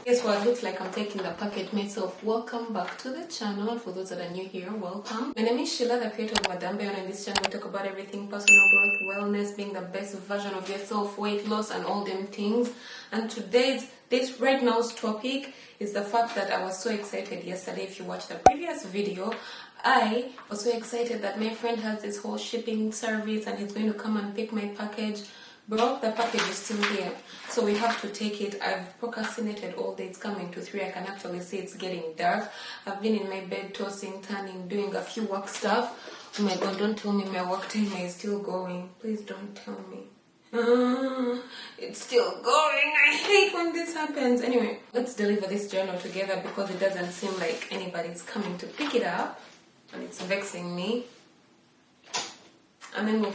Guess what? Looks like I'm taking the packet myself. Welcome back to the channel. For those that are new here, welcome. My name is Sheila, the creator of Madame Bayon, and in this channel we talk about everything personal growth, wellness, being the best version of yourself, weight loss, and all them things. And this right now's topic is the fact that I was so excited yesterday. If you watched the previous video, I was so excited that my friend has this whole shipping service and he's going to come and pick my package. Bro, the package is still here, so we have to take it. I've procrastinated all day. It's coming to 3. I can actually see it's getting dark. I've been in my bed tossing, turning, doing a few work stuff. Oh my god, don't tell me my work timer is still going. Please don't tell me. It's still going. I hate when this happens. Anyway, let's deliver this journal together because it doesn't seem like anybody's coming to pick it up, and it's vexing me. And then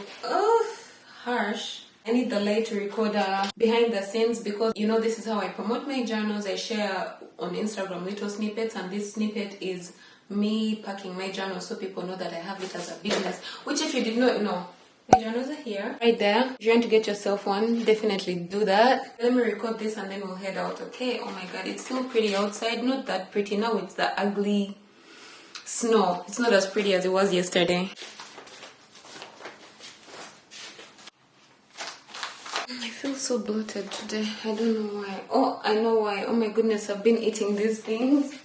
harsh. I need the light to record behind the scenes because you know this is how I promote my journals. I share on Instagram little snippets, and this snippet is me packing my journals so people know that I have it as a business, which if you did not know, my journals are here right there. If you want to get yourself one, definitely do that. Let me record this and then we'll head out. Okay? Oh my god, it's still pretty outside. Not that pretty now, it's the ugly snow. It's not as pretty as it was yesterday. I feel so bloated today. I don't know why. Oh, I know why. Oh my goodness, I've been eating these things.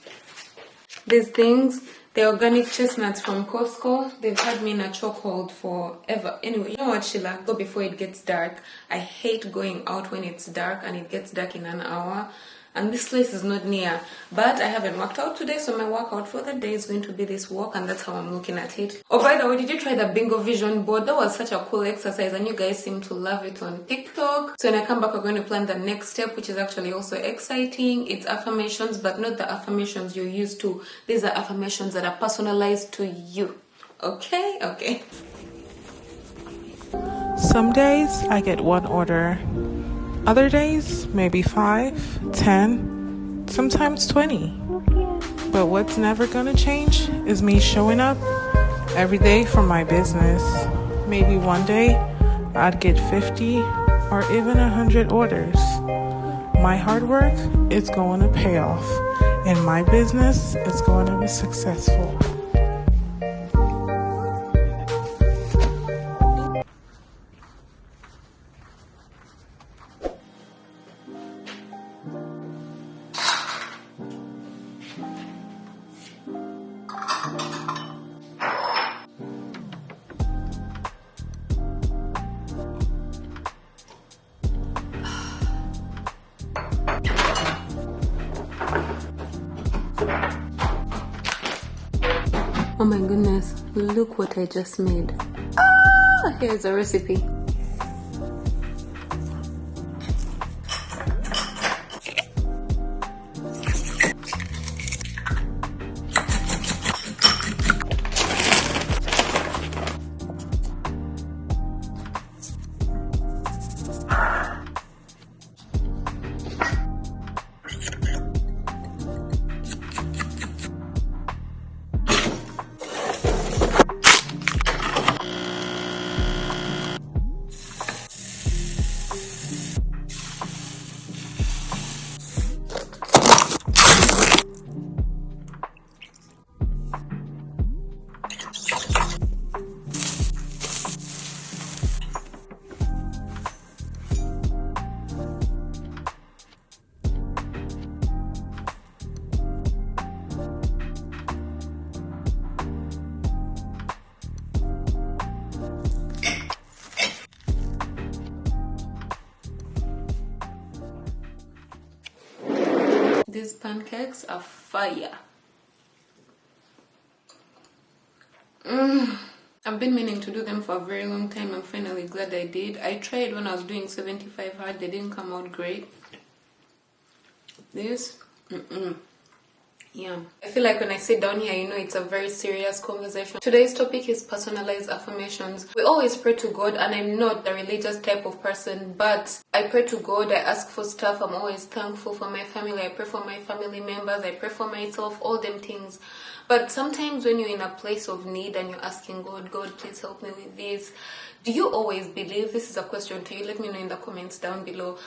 They're organic chestnuts from Costco. They've had me in a chokehold forever. Anyway, you know what, Sheila? Go before it gets dark. I hate going out when it's dark and it gets dark in an hour. And this place is not near, but I haven't worked out today, so my workout for the day is going to be this walk, and that's how I'm looking at it. Oh, by the way, did you try the bingo vision board? That was such a cool exercise, and you guys seem to love it on TikTok. So when I come back, we're going to plan the next step, which is actually also exciting. It's affirmations, but not the affirmations you're used to. These are affirmations that are personalized to you. Okay. Some days I get one order. Other days, maybe 5, 10, sometimes 20. But what's never gonna change is me showing up every day for my business. Maybe one day I'd get 50 or even 100 orders. My hard work is going to pay off, and my business is going to be successful. Oh my goodness, look what I just made. Here's a recipe. These pancakes are fire. I've been meaning to do them for a very long time. I'm finally glad I did. I tried when I was doing 75 hard. They didn't come out great. This, yeah. I feel like when I sit down here, you know, it's a very serious conversation. Today's topic is personalized affirmations. We always pray to God, and I'm not the religious type of person, but I pray to God, I ask for stuff. I'm always thankful for my family. I pray for my family members. I pray for myself, all them things. But sometimes when you're in a place of need and you're asking God, please help me with this. Do you always believe? This is a question to you. Let me know in the comments down below.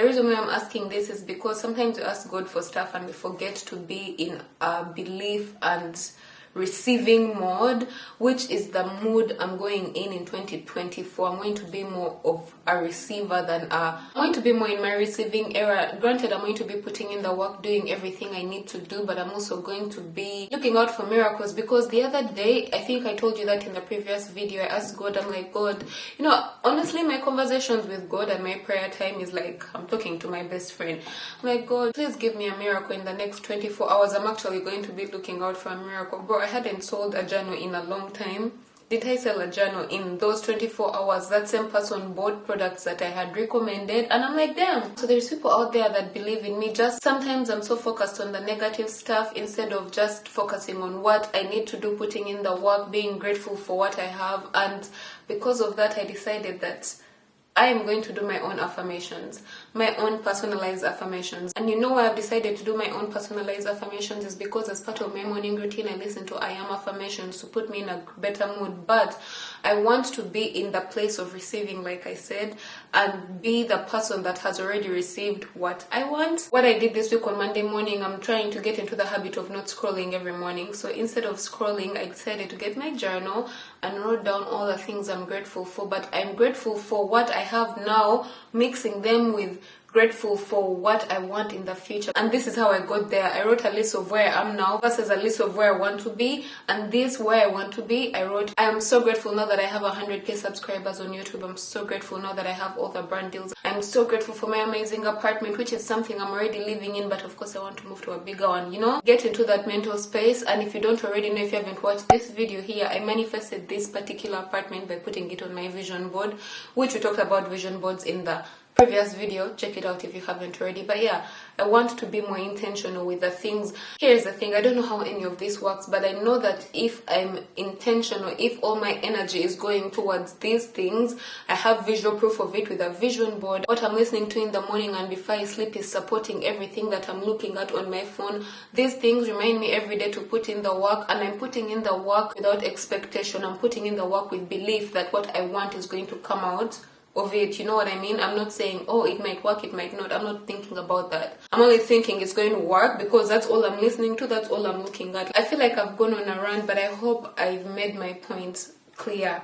The reason why I'm asking this is because sometimes we ask God for stuff and we forget to be in a belief and receiving mode, which is the mood I'm going in 2024. I'm going to be more of a receiver than I'm going to be more in my receiving era. Granted, I'm going to be putting in the work, doing everything I need to do, but I'm also going to be looking out for miracles, because the other day, I think I told you that in the previous video, I asked God, I'm like, God, you know, honestly, my conversations with God and my prayer time is like I'm talking to my best friend. I'm like, God, please give me a miracle in the next 24 hours. I'm actually going to be looking out for a miracle. Bro, I hadn't sold a journal in a long time. Did I sell a journal in those 24 hours? That same person bought products that I had recommended, and I'm like, damn. So there's people out there that believe in me. Just sometimes I'm so focused on the negative stuff instead of just focusing on what I need to do, putting in the work, being grateful for what I have. And because of that, I decided that I am going to do my own affirmations, my own personalized affirmations. And you know why I've decided to do my own personalized affirmations is because as part of my morning routine, I listen to I am affirmations to put me in a better mood. But I want to be in the place of receiving, like I said, and be the person that has already received what I want. What I did this week on Monday morning, I'm trying to get into the habit of not scrolling every morning. So instead of scrolling, I decided to get my journal and wrote down all the things I'm grateful for. But I'm grateful for what I have now, mixing them with grateful for what I want in the future. And this is how I got there. I wrote a list of where I am now versus a list of where I want to be. And this where I want to be, I wrote, I am so grateful now that I have 100k subscribers on YouTube. I'm so grateful now that I have all the brand deals. I'm so grateful for my amazing apartment, which is something I'm already living in, but of course I want to move to a bigger one, you know? Get into that mental space. And if you don't already know, if you haven't watched this video here, I manifested this particular apartment by putting it on my vision board, which we talked about vision boards in the previous video. Check it out if you haven't already. But yeah, I want to be more intentional with the things. Here's the thing, I don't know how any of this works, but I know that if I'm intentional, if all my energy is going towards these things, I have visual proof of it with a vision board. What I'm listening to in the morning and before I sleep is supporting everything that I'm looking at on my phone. These things remind me every day to put in the work, and I'm putting in the work without expectation. I'm putting in the work with belief that what I want is going to come out of it. You know what I mean? I'm not saying, oh, it might work, it might not. I'm not thinking about that. I'm only thinking it's going to work because that's all I'm listening to, that's all I'm looking at. I feel like I've gone on a rant, but I hope I've made my point clear.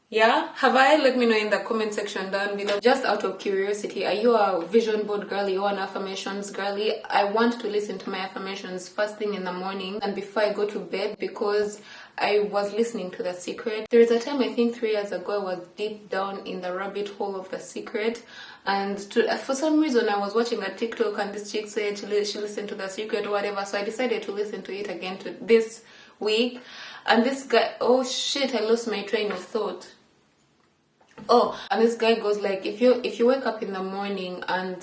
Yeah? Have I? Let me know in the comment section down below. Just out of curiosity, are you a vision board girly or an affirmations girly? I want to listen to my affirmations first thing in the morning and before I go to bed, because I was listening to The Secret. There is a time, I think 3 years ago, I was deep down in the rabbit hole of The Secret. And for some reason, I was watching a TikTok and this chick said she listened to The Secret or whatever. So I decided to listen to it again this week. And this guy, oh shit, I lost my train of thought. Oh, and this guy goes like, if you wake up in the morning and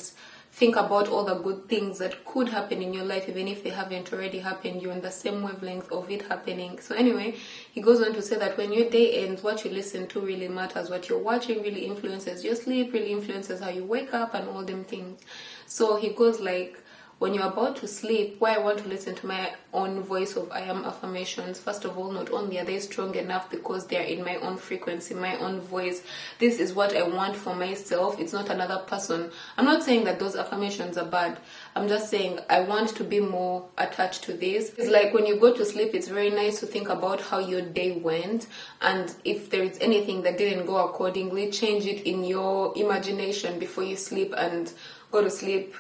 think about all the good things that could happen in your life, even if they haven't already happened, you're on the same wavelength of it happening. So anyway, he goes on to say that when your day ends, what you listen to really matters. What you're watching really influences your sleep, really influences how you wake up and all them things. So he goes like, when you're about to sleep, why I want to listen to my own voice of I am affirmations, first of all, not only are they strong enough because they're in my own frequency, my own voice. This is what I want for myself. It's not another person. I'm not saying that those affirmations are bad. I'm just saying I want to be more attached to this. It's like when you go to sleep, it's very nice to think about how your day went. And if there is anything that didn't go accordingly, change it in your imagination before you sleep and go to sleep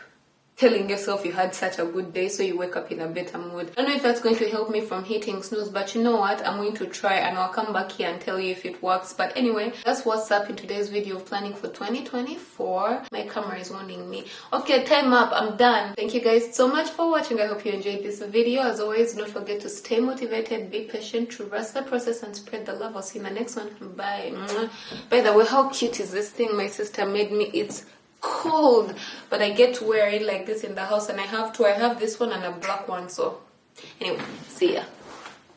telling yourself you had such a good day, so you wake up in a better mood. I don't know if that's going to help me from hitting snooze, but you know what? I'm going to try and I'll come back here and tell you if it works. But anyway, that's what's up in today's video of planning for 2024. My camera is warning me. Okay, time up. I'm done. Thank you guys so much for watching. I hope you enjoyed this video. As always, don't forget to stay motivated, be patient, trust the process, and spread the love. I'll see you in the next one. Bye. By the way, how cute is this thing my sister made me? It's cold, but I get to wear it like this in the house, and I have this one and a black one. So anyway, see ya.